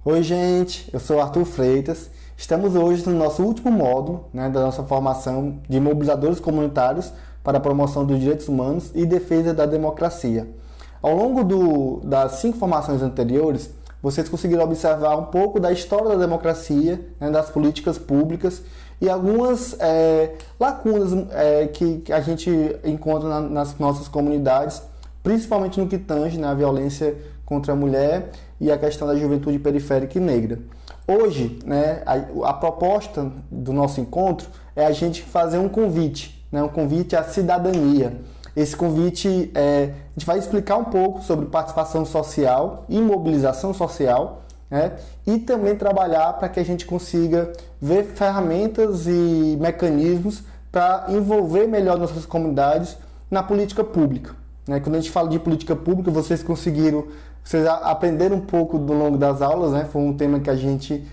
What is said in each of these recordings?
Oi, gente, eu sou Arthur Freitas. Estamos hoje no nosso último módulo, da nossa formação de mobilizadores comunitários para a promoção dos direitos humanos e defesa da democracia. Ao longo das 5 formações anteriores, vocês conseguiram observar um pouco da história da democracia, das políticas públicas e algumas lacunas que a gente encontra nas nossas comunidades, principalmente no que tange à violência contra a mulher e a questão da juventude periférica e negra. Hoje, a proposta do nosso encontro é a gente fazer um convite à cidadania. Esse convite, a gente vai explicar um pouco sobre participação social e mobilização social, e também trabalhar para que a gente consiga ver ferramentas e mecanismos para envolver melhor nossas comunidades na política pública. Quando a gente fala de política pública, vocês aprenderam um pouco ao longo das aulas, foi um tema que a gente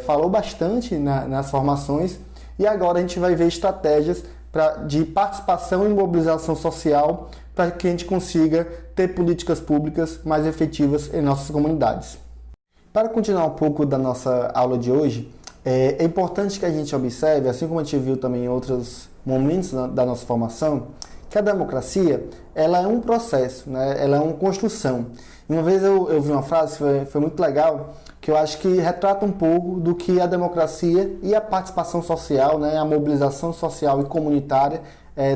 falou bastante nas formações, e agora a gente vai ver estratégias de participação e mobilização social para que a gente consiga ter políticas públicas mais efetivas em nossas comunidades. Para continuar um pouco da nossa aula de hoje, é importante que a gente observe, assim como a gente viu também em outros momentos da nossa formação, que a democracia ela é um processo, ela é uma construção. E uma vez eu vi uma frase que foi muito legal, que eu acho que retrata um pouco do que a democracia e a participação social, a mobilização social e comunitária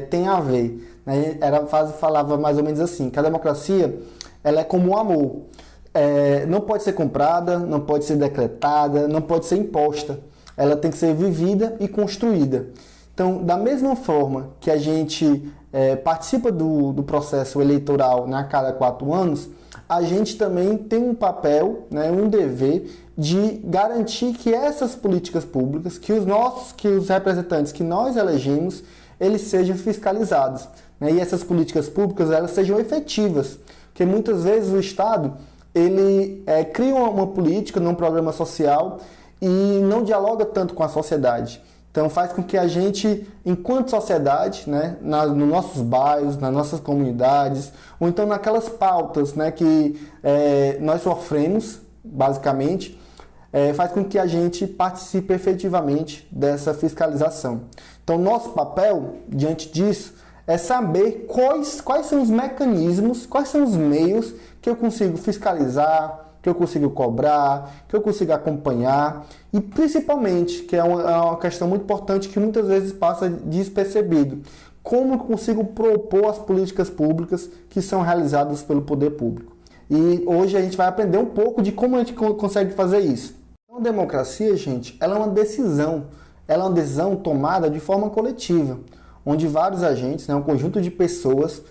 tem a ver. A frase falava mais ou menos assim, que a democracia ela é como o amor. Não pode ser comprada, não pode ser decretada, não pode ser imposta. Ela tem que ser vivida e construída. Então, da mesma forma que a gente participa do processo eleitoral a cada 4 anos, a gente também tem um papel, um dever de garantir que essas políticas públicas, que os representantes que nós elegemos, eles sejam fiscalizados. E essas políticas públicas elas sejam efetivas. Porque muitas vezes o Estado ele cria uma política num programa social e não dialoga tanto com a sociedade. Então faz com que a gente, enquanto sociedade, nos nossos bairros, nas nossas comunidades, ou então naquelas pautas que nós sofremos, basicamente, faz com que a gente participe efetivamente dessa fiscalização. Então nosso papel, diante disso, é saber quais são os mecanismos, quais são os meios que eu consigo fiscalizar, que eu consigo cobrar, que eu consigo acompanhar e principalmente, que é uma questão muito importante que muitas vezes passa despercebido, como eu consigo propor as políticas públicas que são realizadas pelo poder público. E hoje a gente vai aprender um pouco de como a gente consegue fazer isso. A democracia, gente, ela é uma decisão tomada de forma coletiva, onde vários agentes, um conjunto de pessoas,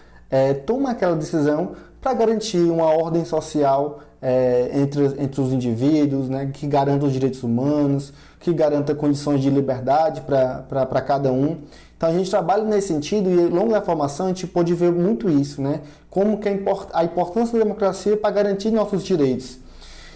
tomam aquela decisão para garantir uma ordem social entre os indivíduos, que garanta os direitos humanos, que garanta condições de liberdade para cada um. Então a gente trabalha nesse sentido e ao longo da formação a gente pode ver muito isso, como que a importância da democracia para garantir nossos direitos.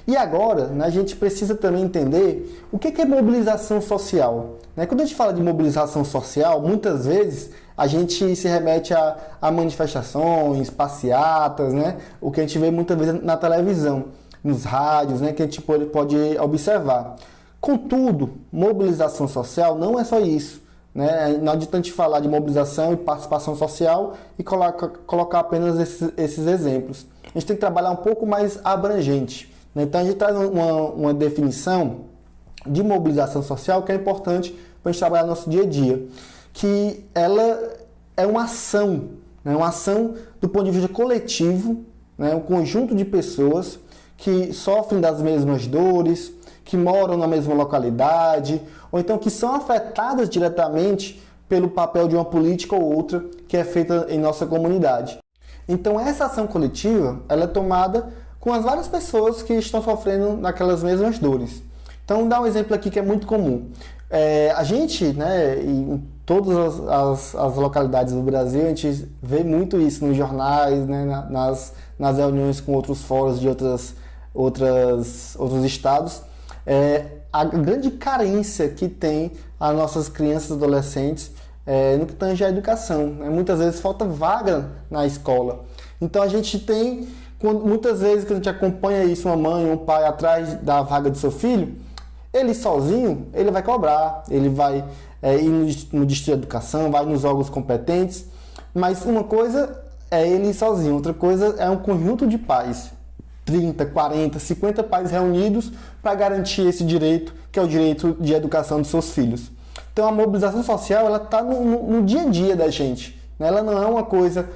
E agora, a gente precisa também entender o que é mobilização social. Quando a gente fala de mobilização social, muitas vezes a gente se remete a manifestações, passeatas, o que a gente vê muitas vezes na televisão, nos rádios, que a gente pode observar. Contudo, mobilização social não é só isso. Não adianta a gente falar de mobilização e participação social e colocar apenas esses exemplos. A gente tem que trabalhar um pouco mais abrangente. Então a gente traz uma definição de mobilização social que é importante para a gente trabalhar no nosso dia a dia, que ela é uma ação do ponto de vista coletivo, um conjunto de pessoas que sofrem das mesmas dores, que moram na mesma localidade, ou então que são afetadas diretamente pelo papel de uma política ou outra que é feita em nossa comunidade. Então essa ação coletiva ela é tomada com as várias pessoas que estão sofrendo naquelas mesmas dores. Então, vou dar um exemplo aqui que é muito comum. A gente, em todas as localidades do Brasil, a gente vê muito isso nos jornais, nas reuniões com outros fóruns de outros estados, a grande carência que tem as nossas crianças e adolescentes no que tange à educação. Muitas vezes falta vaga na escola. Então, a gente tem Muitas vezes que a gente acompanha isso, uma mãe, um pai atrás da vaga do seu filho, ele sozinho, ele vai cobrar, ele vai ir no Distrito de Educação, vai nos órgãos competentes, mas uma coisa é ele ir sozinho, outra coisa é um conjunto de pais, 30, 40, 50 pais reunidos para garantir esse direito, que é o direito de educação dos seus filhos. Então a mobilização social, ela está no dia a dia da gente, né? Ela não é uma coisa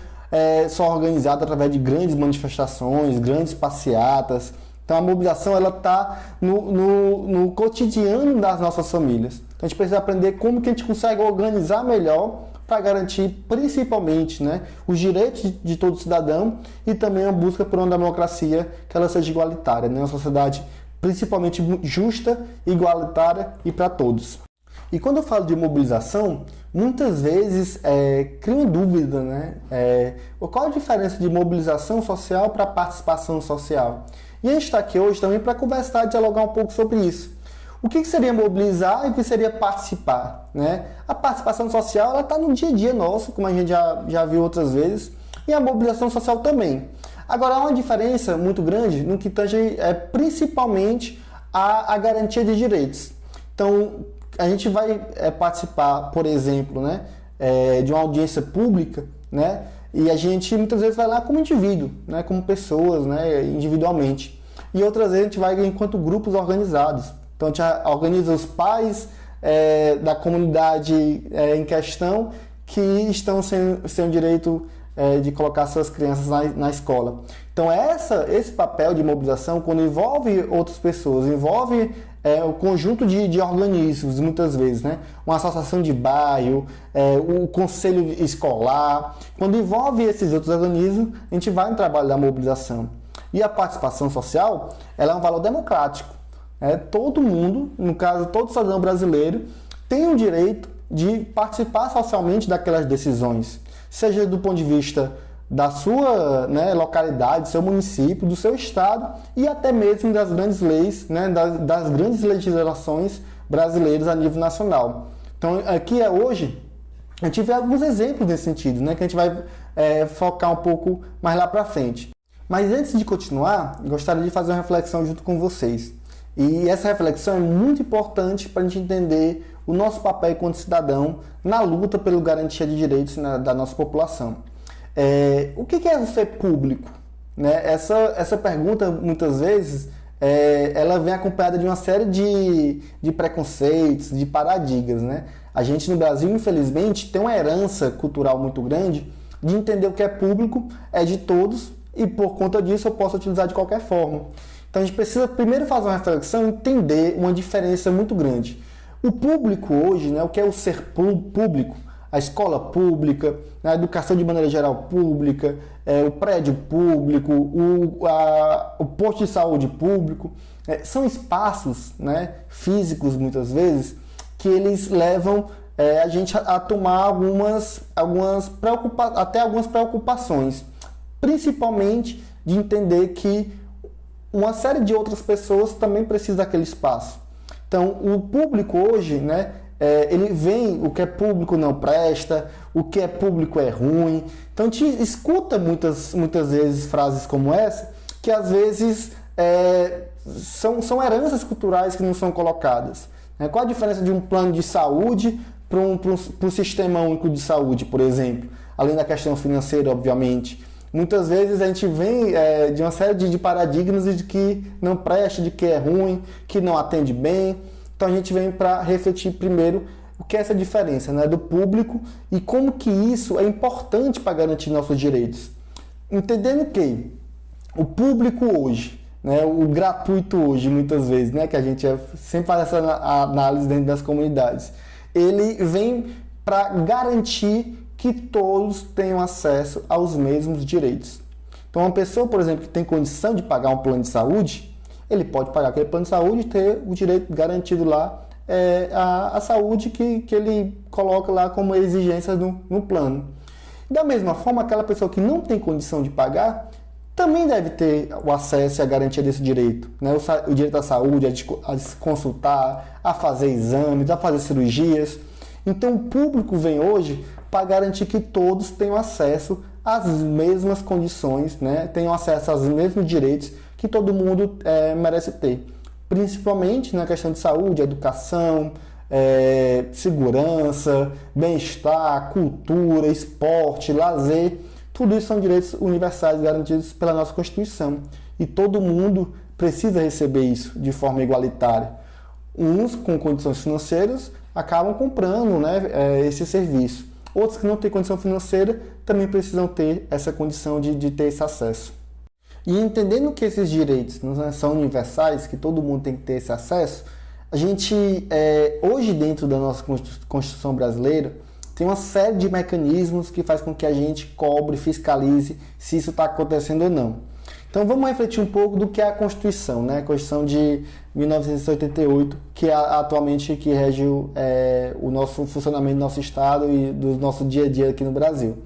só organizada através de grandes manifestações, grandes passeatas. Então a mobilização, ela está no cotidiano das nossas famílias. Então a gente precisa aprender como que a gente consegue organizar melhor para garantir principalmente, né, os direitos de todo cidadão e também a busca por uma democracia que ela seja igualitária, né, uma sociedade principalmente justa, igualitária e para todos. E quando eu falo de mobilização, muitas vezes crio dúvida, né? Qual a diferença de mobilização social para participação social? E a gente está aqui hoje também para conversar e dialogar um pouco sobre isso. O que seria mobilizar e o que seria participar, né? A participação social, ela está no dia a dia nosso, como a gente já viu outras vezes, e a mobilização social também. Agora, há uma diferença muito grande no que tange principalmente a garantia de direitos. Então, a gente vai participar, por exemplo, né, de uma audiência pública, né, e a gente muitas vezes vai lá como indivíduo, né, como pessoas, né, individualmente. E outras vezes a gente vai enquanto grupos organizados. Então a gente organiza os pais da comunidade em questão que estão sem o direito de colocar suas crianças na escola. Então esse papel de mobilização, quando envolve outras pessoas, envolve o conjunto de organismos, muitas vezes, né? Uma associação de bairro, o conselho escolar, quando envolve esses outros organismos, a gente vai no trabalho da mobilização. E a participação social, ela é um valor democrático. Todo mundo, no caso todo cidadão brasileiro, tem o direito de participar socialmente daquelas decisões, seja do ponto de vista da sua, né, localidade, do seu município, do seu estado e até mesmo das grandes leis, né, das grandes legislações brasileiras a nível nacional. Então aqui hoje a gente vê alguns exemplos nesse sentido, né, que a gente vai focar um pouco mais lá para frente. Mas antes de continuar, gostaria de fazer uma reflexão junto com vocês. E essa reflexão é muito importante para a gente entender o nosso papel enquanto cidadão na luta pela garantia de direitos da nossa população. O que é ser público? Né? Essa pergunta, muitas vezes, ela vem acompanhada de uma série de preconceitos, de paradigmas. Né? A gente no Brasil, infelizmente, tem uma herança cultural muito grande de entender o que é público é de todos e, por conta disso, eu posso utilizar de qualquer forma. Então a gente precisa primeiro fazer uma reflexão e entender uma diferença muito grande. O público hoje, né, o que é o ser público, a escola pública, a educação de maneira geral pública, o prédio público, o posto de saúde público, são espaços, né, físicos muitas vezes que eles levam a gente a tomar algumas preocupações, principalmente de entender que uma série de outras pessoas também precisam daquele espaço. Então, o público hoje, né, ele vem, o que é público não presta, o que é público é ruim. Então, a gente escuta muitas vezes frases como essa, que às vezes são heranças culturais que não são colocadas. Qual a diferença de um plano de saúde para um sistema único de saúde, por exemplo? Além da questão financeira, obviamente. Muitas vezes a gente vem de uma série de paradigmas de que não presta, de que é ruim, que não atende bem. Então a gente vem para refletir primeiro o que é essa diferença, né, do público e como que isso é importante para garantir nossos direitos. Entendendo que o público hoje, né, o gratuito hoje, muitas vezes, né, que a gente sempre faz essa análise dentro das comunidades, ele vem para garantir que todos tenham acesso aos mesmos direitos. Então, uma pessoa, por exemplo, que tem condição de pagar um plano de saúde, ele pode pagar aquele plano de saúde e ter o direito garantido lá, a saúde que ele coloca lá como exigência no plano. Da mesma forma, aquela pessoa que não tem condição de pagar, também deve ter o acesso e a garantia desse direito, né? O direito à saúde, a se consultar, a fazer exames, a fazer cirurgias. Então, o público vem hoje para garantir que todos tenham acesso as mesmas condições, né, tenham acesso aos mesmos direitos que todo mundo merece ter. Principalmente na questão de saúde, educação, segurança, bem-estar, cultura, esporte, lazer. Tudo isso são direitos universais garantidos pela nossa Constituição. E todo mundo precisa receber isso de forma igualitária. Uns com condições financeiras acabam comprando, né, esse serviço. Outros que não têm condição financeira também precisam ter essa condição de ter esse acesso. E entendendo que esses direitos não são universais, que todo mundo tem que ter esse acesso, a gente, hoje dentro da nossa Constituição brasileira, tem uma série de mecanismos que faz com que a gente cobre, fiscalize se isso está acontecendo ou não. Então vamos refletir um pouco do que é a Constituição, né? A Constituição de 1988, que é atualmente que rege o nosso funcionamento do nosso Estado e do nosso dia a dia aqui no Brasil.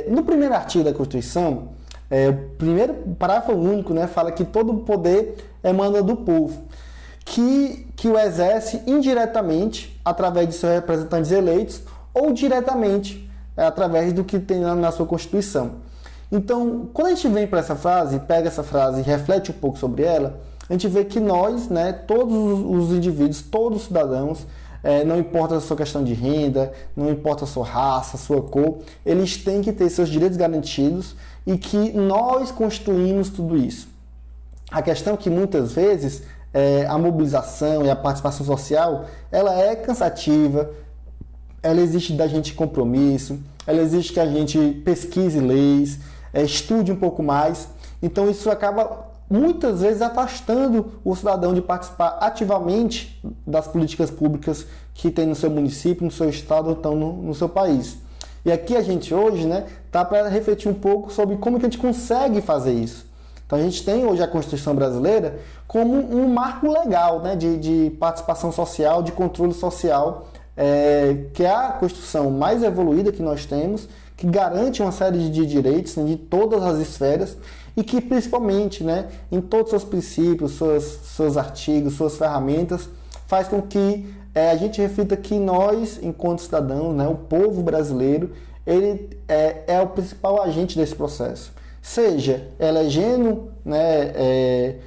No primeiro artigo da Constituição, o primeiro parágrafo único, né, fala que todo o poder emana do povo, que o exerce indiretamente através de seus representantes eleitos ou diretamente através do que tem na sua Constituição. Então, quando a gente vem para essa frase, pega essa frase e reflete um pouco sobre ela, a gente vê que nós, né, todos os indivíduos, todos os cidadãos, não importa a sua questão de renda, não importa a sua raça, a sua cor, eles têm que ter seus direitos garantidos e que nós construímos tudo isso. A questão é que muitas vezes a mobilização e a participação social, ela é cansativa, ela exige da gente compromisso, ela exige que a gente pesquise leis, estude um pouco mais. Então isso acaba muitas vezes afastando o cidadão de participar ativamente das políticas públicas que tem no seu município, no seu estado ou então no seu país. E aqui a gente hoje, né, tá para refletir um pouco sobre como que a gente consegue fazer isso. Então a gente tem hoje a Constituição brasileira como um marco legal, né, de participação social, de controle social, que é a Constituição mais evoluída que nós temos, que garante uma série de direitos, né, de todas as esferas e que principalmente, né, em todos os seus princípios, seus artigos, suas ferramentas, faz com que a gente reflita que nós, enquanto cidadãos, né, o povo brasileiro, ele é o principal agente desse processo. Seja elegendo, né,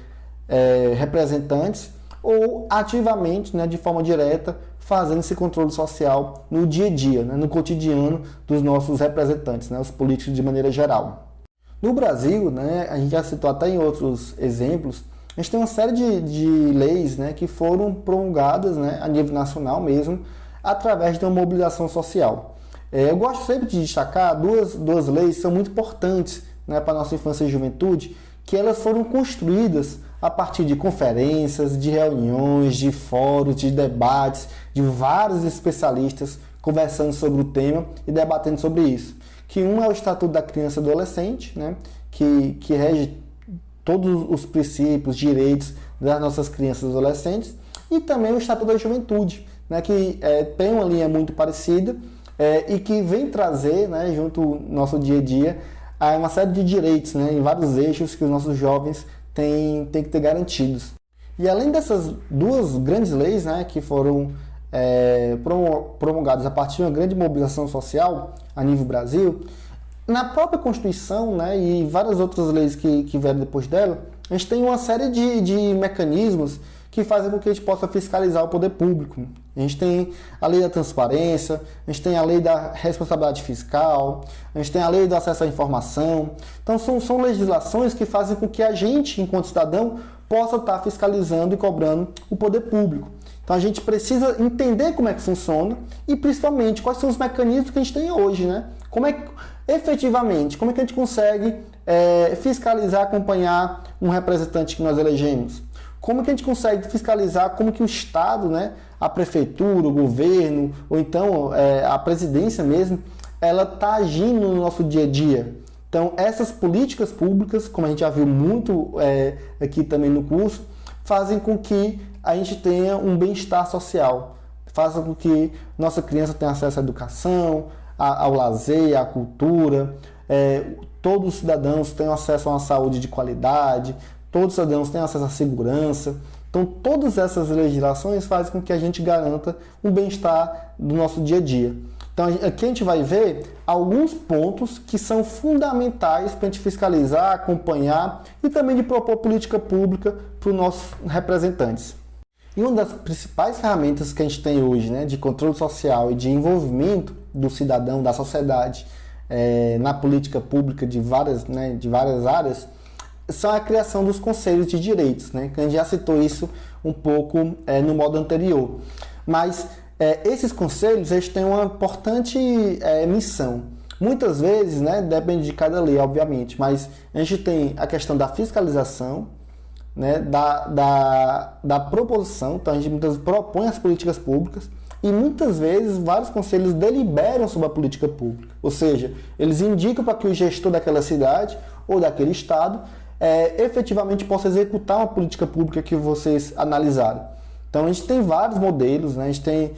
representantes ou ativamente, né, de forma direta, fazendo esse controle social no dia a dia, né, no cotidiano dos nossos representantes, né, os políticos de maneira geral. No Brasil, né, a gente já citou até em outros exemplos, a gente tem uma série de leis, né, que foram promulgadas, né, a nível nacional mesmo, através de uma mobilização social. Eu gosto sempre de destacar duas leis que são muito importantes, né, para a nossa infância e juventude, que elas foram construídas a partir de conferências, de reuniões, de fóruns, de debates, de vários especialistas conversando sobre o tema e debatendo sobre isso. Que um é o Estatuto da Criança e do Adolescente, né, que rege todos os princípios, direitos das nossas crianças e adolescentes, e também o Estatuto da Juventude, né, que tem uma linha muito parecida e que vem trazer, né, junto ao nosso dia a dia, uma série de direitos, né, em vários eixos que os nossos jovens têm que ter garantidos. E além dessas duas grandes leis, né, que foram promulgadas a partir de uma grande mobilização social a nível Brasil, na própria Constituição, né, e várias outras leis que vieram depois dela, a gente tem uma série de mecanismos que fazem com que a gente possa fiscalizar o poder público. A gente tem a lei da transparência, a gente tem a lei da responsabilidade fiscal, a gente tem a lei do acesso à informação. Então são legislações que fazem com que a gente, enquanto cidadão, possa estar fiscalizando e cobrando o poder público. Então a gente precisa entender como é que funciona e principalmente quais são os mecanismos que a gente tem hoje, né? Como é que, efetivamente, como é que a gente consegue fiscalizar, acompanhar um representante que nós elegemos? Como que a gente consegue fiscalizar como que o Estado, né, a prefeitura, o governo, ou então a presidência mesmo, ela está agindo no nosso dia a dia? Então, essas políticas públicas, como a gente já viu muito aqui também no curso, fazem com que a gente tenha um bem-estar social, fazem com que nossa criança tenha acesso à educação, ao lazer, à cultura, todos os cidadãos tenham acesso a uma saúde de qualidade, todos os cidadãos têm acesso à segurança. Então, todas essas legislações fazem com que a gente garanta um bem-estar do nosso dia a dia. Então, Então aqui a gente vai ver alguns pontos que são fundamentais para a gente fiscalizar, acompanhar e também de propor política pública para os nossos representantes. E uma das principais ferramentas que a gente tem hoje, né, de controle social e de envolvimento do cidadão, da sociedade, na política pública de várias áreas, são a criação dos conselhos de direitos, né? A gente já citou isso um pouco no modo anterior. Mas esses conselhos eles têm uma importante missão. Muitas vezes, né, depende de cada lei, obviamente, mas a gente tem a questão da fiscalização, né, da proposição. Então a gente muitas vezes propõe as políticas públicas e muitas vezes vários conselhos deliberam sobre a política pública. Ou seja, eles indicam para que o gestor daquela cidade ou daquele estado efetivamente possa executar uma política pública que vocês analisaram. Então a gente tem vários modelos, né? A gente tem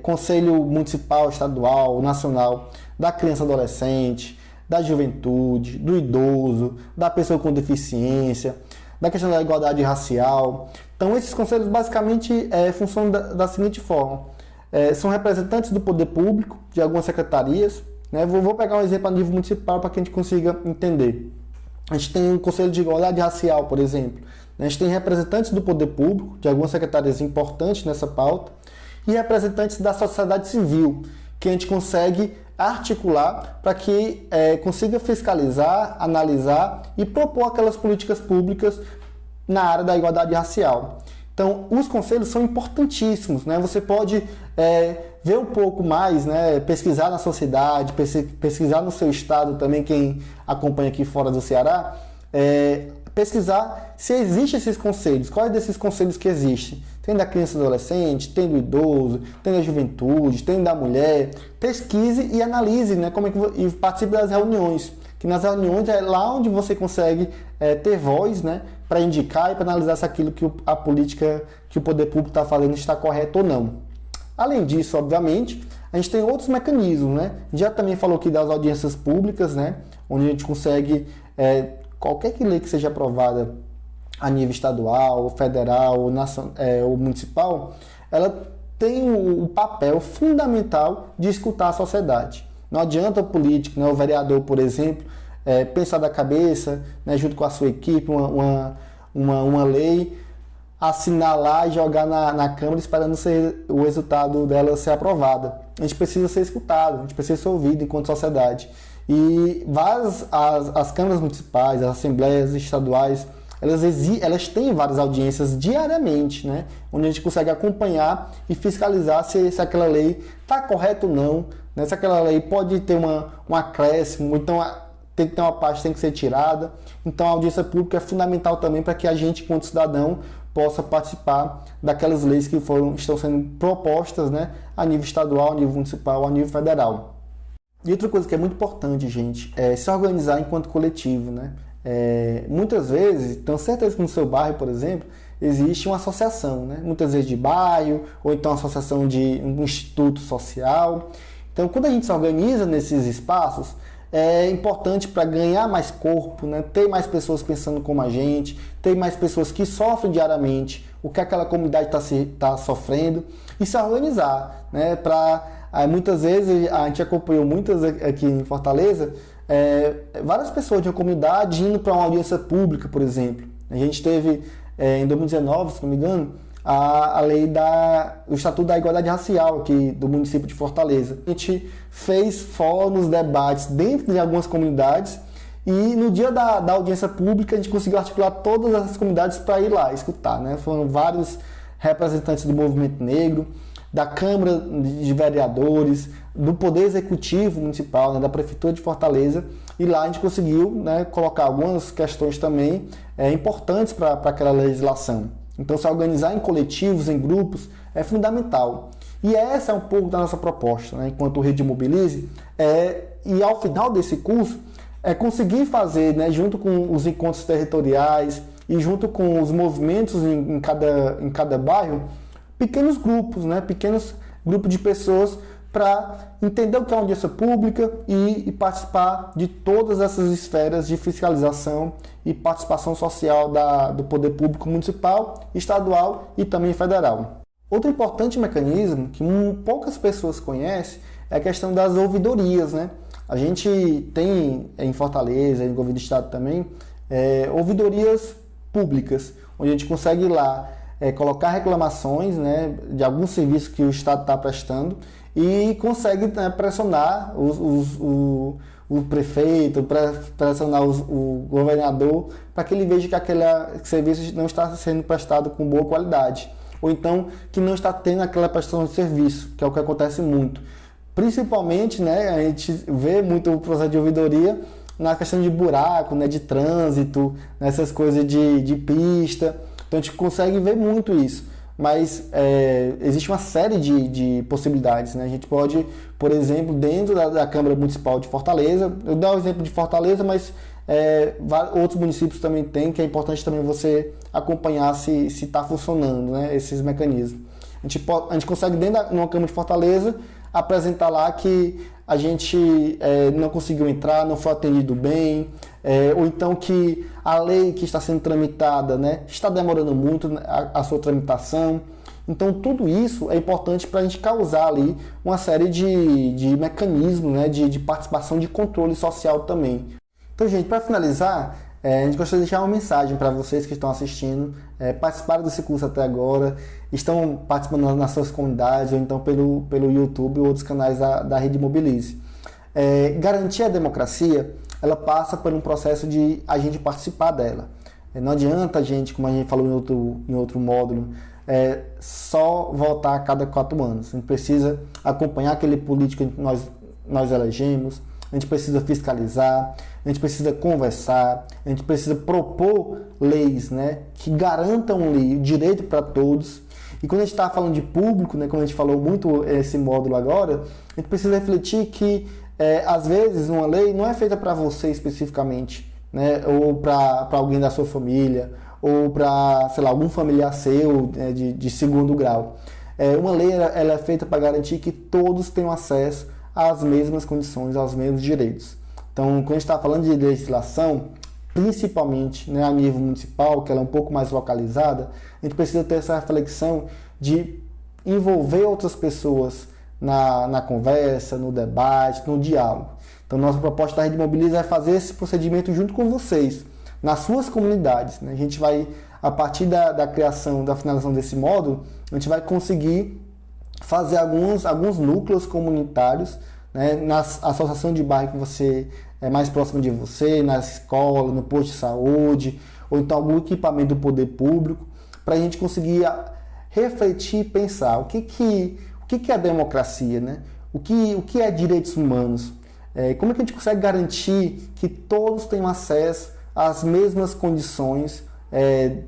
conselho municipal, estadual, nacional, da criança e adolescente, da juventude, do idoso, da pessoa com deficiência, da questão da igualdade racial. Então esses conselhos basicamente funcionam da seguinte forma. São representantes do poder público, de algumas secretarias, né? Vou pegar um exemplo a nível municipal para que a gente consiga entender. A gente tem um conselho de igualdade racial, por exemplo. A gente tem representantes do poder público, de algumas secretarias importantes nessa pauta, e representantes da sociedade civil, que a gente consegue articular para que consiga fiscalizar, analisar e propor aquelas políticas públicas na área da igualdade racial. Então, os conselhos são importantíssimos, né? Você pode ver um pouco mais, né? Pesquisar na sua cidade, pesquisar no seu estado também, quem acompanha aqui fora do Ceará, pesquisar se existem esses conselhos, quais desses conselhos que existem. Tem da criança e adolescente, tem do idoso, tem da juventude, tem da mulher. Pesquise e analise, né? E participe das reuniões. Que nas reuniões é lá onde você consegue ter voz, né? Para indicar e para analisar se aquilo que a política que o poder público está fazendo está correto ou não. Além disso, obviamente, a gente tem outros mecanismos, né? Já também falou aqui das audiências públicas, né? Onde a gente consegue, qualquer lei que seja aprovada a nível estadual, federal ou municipal, ela tem o papel fundamental de escutar a sociedade. Não adianta o político, né, o vereador, por exemplo, pensar da cabeça, né, junto com a sua equipe, uma lei, assinar lá e jogar na Câmara esperando o resultado dela ser aprovada. A gente precisa ser escutado, a gente precisa ser ouvido enquanto sociedade. E as câmaras municipais, as assembleias estaduais, elas têm várias audiências diariamente, né? Onde a gente consegue acompanhar e fiscalizar se aquela lei está correta ou não, né? Se aquela lei pode ter um acréscimo, então tem que ter uma parte que tem que ser tirada. Então a audiência pública é fundamental também para que a gente, enquanto cidadão, possa participar daquelas leis que estão sendo propostas, né? A nível estadual, a nível municipal, a nível federal. E outra coisa que é muito importante, gente, é se organizar enquanto coletivo, né? Muitas vezes, tenho certeza que no seu bairro, por exemplo, existe uma associação, né? Muitas vezes de bairro, ou então uma associação de um instituto social. Então, quando a gente se organiza nesses espaços, é importante para ganhar mais corpo, né? Ter mais pessoas pensando como a gente, ter mais pessoas que sofrem diariamente o que aquela comunidade está sofrendo e se organizar, né? Muitas vezes, a gente acompanhou muitas aqui em Fortaleza, várias pessoas de uma comunidade indo para uma audiência pública, por exemplo. A gente teve, em 2019, se não me engano, a lei o Estatuto da Igualdade Racial aqui do município de Fortaleza. A gente fez fóruns, debates dentro de algumas comunidades e no dia da audiência pública a gente conseguiu articular todas as comunidades para ir lá escutar, né? Foram vários representantes do movimento negro, da Câmara de Vereadores, do Poder Executivo Municipal, né, da Prefeitura de Fortaleza, e lá a gente conseguiu, né, colocar algumas questões também importantes para aquela legislação. Então, se organizar em coletivos, em grupos, é fundamental. E essa é um pouco da nossa proposta, né, enquanto Rede Mobilize, e ao final desse curso, conseguir fazer, né, junto com os encontros territoriais e junto com os movimentos em cada bairro, pequenos grupos, né, pequenos grupos de pessoas para entender o que é uma audiência pública e participar de todas essas esferas de fiscalização e participação social do poder público municipal, estadual e também federal. Outro importante mecanismo que poucas pessoas conhecem é a questão das ouvidorias, né? A gente tem em Fortaleza, em governo do estado também, ouvidorias públicas, onde a gente consegue ir lá colocar reclamações, né, de algum serviço que o estado está prestando e consegue, né, pressionar o prefeito, pressionar o governador para que ele veja que aquele serviço não está sendo prestado com boa qualidade, ou então que não está tendo aquela prestação de serviço, que é o que acontece muito. Principalmente, né, a gente vê muito o processo de ouvidoria na questão de buraco, né, de trânsito, nessas coisas de pista. Então a gente consegue ver muito isso. Mas existe uma série de possibilidades, né? A gente pode, por exemplo, dentro da Câmara Municipal de Fortaleza, eu dou o exemplo de Fortaleza, mas outros municípios também têm, que é importante também você acompanhar se está funcionando, né, esses mecanismos. A gente consegue, dentro de uma Câmara de Fortaleza, apresentar lá que a gente não conseguiu entrar, não foi atendido bem, ou então que a lei que está sendo tramitada, né, está demorando muito a sua tramitação. Então tudo isso é importante para a gente causar ali uma série de mecanismos, né, de participação, de controle social também. Então, gente, para finalizar, a gente gostaria de deixar uma mensagem para vocês que estão assistindo, participaram desse curso até agora, estão participando nas suas comunidades ou então pelo YouTube ou outros canais da Rede Mobilize. Garantir a democracia, ela passa por um processo de a gente participar dela. Não adianta a gente, como a gente falou em outro módulo, só votar a cada 4 anos. A gente precisa acompanhar aquele político que nós elegemos, a gente precisa fiscalizar, a gente precisa conversar, a gente precisa propor leis, né, que garantam o direito para todos. E quando a gente está falando de público, né, como a gente falou muito esse módulo agora, a gente precisa refletir que, às vezes, uma lei não é feita para você especificamente, né, ou para alguém da sua família, ou para, sei lá, algum familiar seu de segundo grau. Uma lei ela é feita para garantir que todos tenham acesso às mesmas condições, aos mesmos direitos. Então, quando a gente está falando de legislação, principalmente, né, a nível municipal, que ela é um pouco mais localizada, a gente precisa ter essa reflexão de envolver outras pessoas na conversa, no debate, no diálogo. Então, nossa proposta da Rede Mobilize é fazer esse procedimento junto com vocês, nas suas comunidades, né? A gente vai, a partir da criação, da finalização desse módulo, a gente vai conseguir fazer alguns núcleos comunitários, né, na associação de bairro que você é mais próximo de você, na escola, no posto de saúde, ou então algum equipamento do poder público, para a gente conseguir refletir e pensar o que é a democracia, né? O que é direitos humanos, como é que a gente consegue garantir que todos tenham acesso às mesmas condições,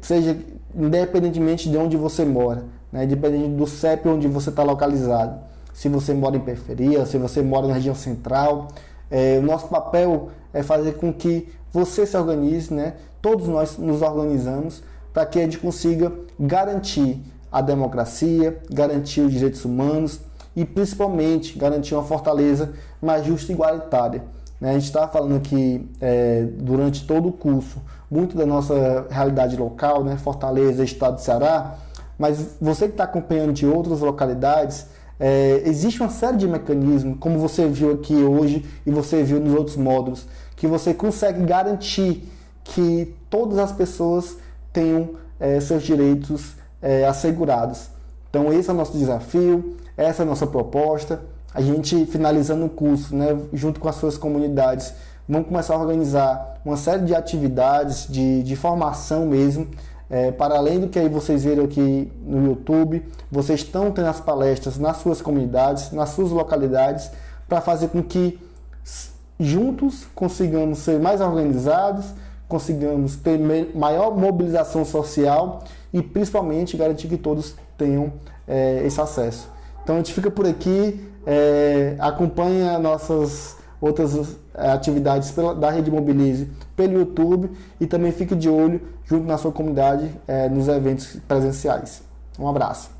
seja independentemente de onde você mora, né? Independente do CEP onde você está localizado. Se você mora em periferia, se você mora na região central, o nosso papel é fazer com que você se organize, né? Todos nós nos organizamos para que a gente consiga garantir a democracia, garantir os direitos humanos e principalmente garantir uma Fortaleza mais justa e igualitária. A gente está falando aqui durante todo o curso muito da nossa realidade local, né? Fortaleza, estado de Ceará, mas você que está acompanhando de outras localidades, existe uma série de mecanismos, como você viu aqui hoje e você viu nos outros módulos, que você consegue garantir que todas as pessoas tenham seus direitos assegurados. Então esse é o nosso desafio, essa é a nossa proposta. A gente, finalizando o curso, né, junto com as suas comunidades, vamos começar a organizar uma série de atividades de formação mesmo, para além do que aí vocês viram aqui no YouTube, vocês estão tendo as palestras nas suas comunidades, nas suas localidades, para fazer com que juntos consigamos ser mais organizados, consigamos ter maior mobilização social e principalmente garantir que todos tenham esse acesso. Então a gente fica por aqui, acompanha nossas outras atividades da Rede Mobilize pelo YouTube e também fique de olho junto na sua comunidade nos eventos presenciais. Um abraço.